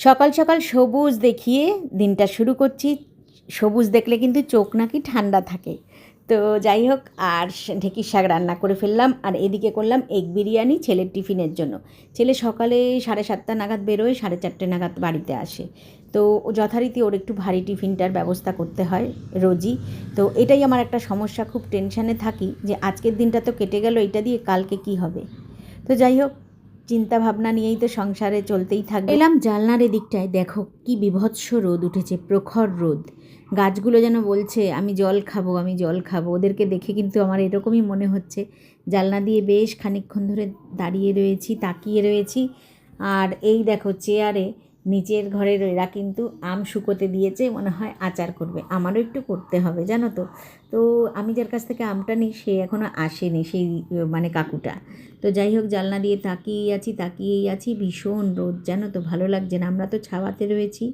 সকাল সকাল সবুজ দেখিয়ে দিনটা শুরু করছি। সবুজ দেখলে কিন্তু চোখ নাকি ঠান্ডা থাকে। তো যাই হোক, আর ঢেঁকির শাক রান্না করে ফেললাম, আর এদিকে করলাম এগ বিরিয়ানি ছেলের টিফিনের জন্য। ছেলে সকালে 7:30 নাগাদ বেরোয়, 4:30 নাগাদ বাড়িতে আসে। তো যথারীতি ওর একটু ভারী টিফিনটার ব্যবস্থা করতে হয় রোজই। তো এটাই আমার একটা সমস্যা, খুব টেনশানে থাকি যে আজকের দিনটা তো কেটে গেল, এটা দিয়ে কালকে কি হবে। তো যাই হোক, চিন্তা ভাবনা নিয়েই তো সংসারে চলতেই থাকবে। এলাম জানলার এদিকটায়, দেখো কি বিভৎস রোদ উঠেছে, প্রখর রোদ। গাছগুলো যেন বলছে আমি জল খাবো, আমি জল খাবো। ওদেরকে দেখে কিন্তু আমার এরকমই মনে হচ্ছে। জানলা দিয়ে বেশ খানিকক্ষণ ধরে দাঁড়িয়ে রয়েছি, তাকিয়ে রয়েছি। আর এই দেখো চেয়ারে নিচের ঘরের এরা কিন্তু আম শুকোতে দিয়েছে, মনে হয় আচার করবে। আমারও একটু করতে হবে জানো তো। তো আমি যার কাছ থেকে আমটা নিই সে এখনও আসেনি, সেই মানে কাকুটা। তো যাই হোক, জানলা দিয়ে তাকিয়েই আছি। ভীষণ রোদ জানো তো, ভালো লাগছে না। আমরা তো ছাওয়াতে রয়েছি,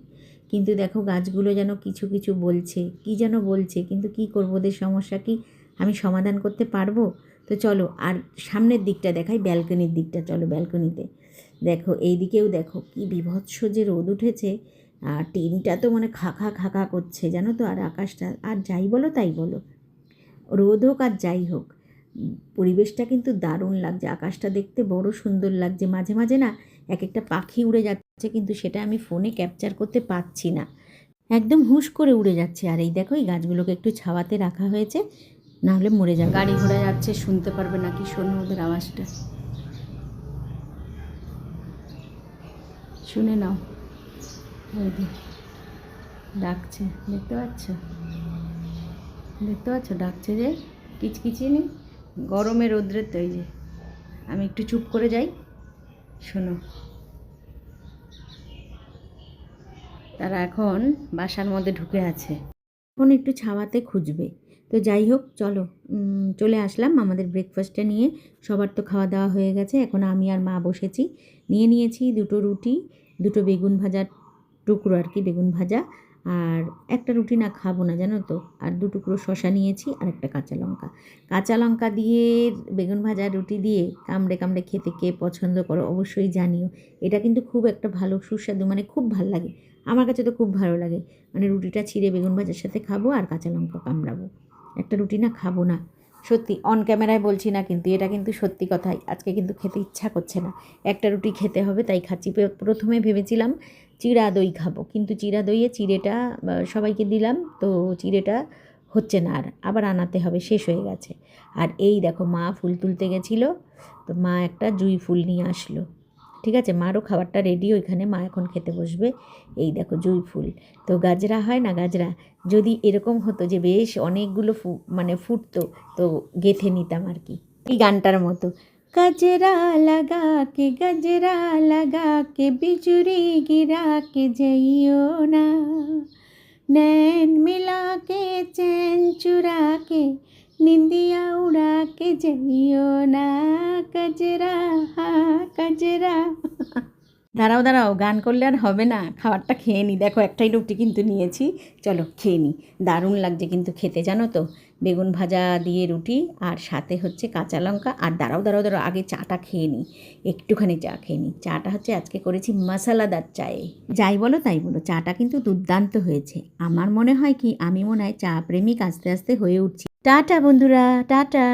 কিন্তু দেখো গাছগুলো যেন কিছু কিছু বলছে, কি যেন বলছে, কিন্তু কি করবো, ওদের সমস্যা কি আমি সমাধান করতে পারবো? তো চলো আর সামনের দিকটা দেখাই, ব্যালকনির দিকটা। চলো ব্যালকনিতে দেখো, এই দিকেও দেখো কি বিভৎস যে রোদ উঠেছে। আর টিনটা তো মানে খাখা করছে জানো তো। আর আকাশটা, আর যাই বলো তাই বলো, রোদ হোক আর যাই হোক, পরিবেশটা কিন্তু দারুণ লাগছে। আকাশটা দেখতে বড় সুন্দর লাগছে। মাঝে মাঝে না এক একটা পাখি উড়ে যাচ্ছে, কিন্তু সেটা আমি ফোনে ক্যাপচার করতে পারছি না, একদম হুশ করে উড়ে যাচ্ছে। আর এই দেখো, এই গাছগুলোকে একটু ছাওয়াতে রাখা হয়েছে, না হলে মরে যাবে। গাড়ি ঘোড়া যাচ্ছে, শুনতে পারবে নাকি, শোনো ওদের আওয়াজটা, শুনে নাও। ওই যে ডাকছে, দেখতে পাচ্ছ ডাকছে যে, কিচকিচিনি। গরমে রোদ্রের তো এই যে, আমি একটু চুপ করে যাই, শোনো। তারা এখন বাসার মধ্যে ঢুকে আছে, এখন একটু ছাওয়াতে খুঁজবে। তো যাই হোক চলো, চলে আসলাম আমাদের ব্রেকফাস্টটা নিয়ে। সবার তো খাওয়া দাওয়া হয়ে গেছে, এখন আমি আর মা বসেছি। নিয়েছি 2টো রুটি, 2টো বেগুন ভাজার টুকরো আর কি, বেগুন ভাজা। আর একটা রুটি না খাবো না জানো তো, আর 2 টুকরো শসা নিয়েছি, আর একটা কাঁচা লঙ্কা দিয়ে বেগুন ভাজা রুটি দিয়ে কামড়ে কামড়ে খেতে কে পছন্দ করো অবশ্যই জানিও। এটা কিন্তু খুব একটা ভালো সুস্বাদু, মানে খুব ভালো লাগে। আমার কাছে তো খুব ভালো লাগে। মানে রুটিটা ছিঁড়ে বেগুন ভাজার সাথে খাবো, আর কাঁচা লঙ্কা কামড়াবো। একটা রুটি না খাবো না, সত্যি অন ক্যামেরায় বলছি না, কিন্তু এটা কিন্তু সত্যি কথাই। আজকে কিন্তু খেতে ইচ্ছা করছে না, একটা রুটি খেতে হবে, তাই খাচ্ছি। প্রথমে ভেবেছিলাম চিড়া দই খাবো, কিন্তু চিড়া দইয়ে চিড়েটা সবাইকে দিলাম, তো চিড়েটা হচ্ছে না, আর আবার আনাতে হবে, শেষ হয়ে গেছে। আর এই দেখো, মা ফুল তুলতে গেছিলো, তো মা একটা জুঁই ফুল নিয়ে আসলো। ঠিক আছে, মারও খাবারটা রেডি, ওইখানে মা এখন খেতে বসবে। এই দেখো জুঁই ফুল, তো গাজরা হয় না, গাজরা যদি এরকম হতো যে বেশ অনেকগুলো মানে ফুটতো, তো গেঁথে নিতাম আর কি, এই গানটার মতো। গজরা লাগা কে बिजुरी गिरा के जइयो ना, नैन मिला के चैन चुरा के निंदिया उड़ा के जइयो ना, गजरा गजरा। দাঁড়াও, গান করলে আর হবে না, খাবারটা খেয়ে নিই। দেখো একটাই রুটি কিন্তু নিয়েছি, চলো খেয়ে নিই। দারুণ লাগছে কিন্তু খেতে জানো তো, বেগুন ভাজা দিয়ে রুটি, আর সাথে হচ্ছে কাঁচা লঙ্কা। আর দাঁড়াও, আগে চাটা খেয়ে নিই, একটুখানি চা খেয়ে নিই। চাটা হচ্ছে আজকে করেছি মশলাদার চায়ে। যাই বলো তাই বলো, চাটা কিন্তু দুর্দান্ত হয়েছে। আমার মনে হয় কি, আমি মনে হয় চা প্রেমিক আস্তে আস্তে হয়ে উঠছি। টাটা বন্ধুরা, টাটা।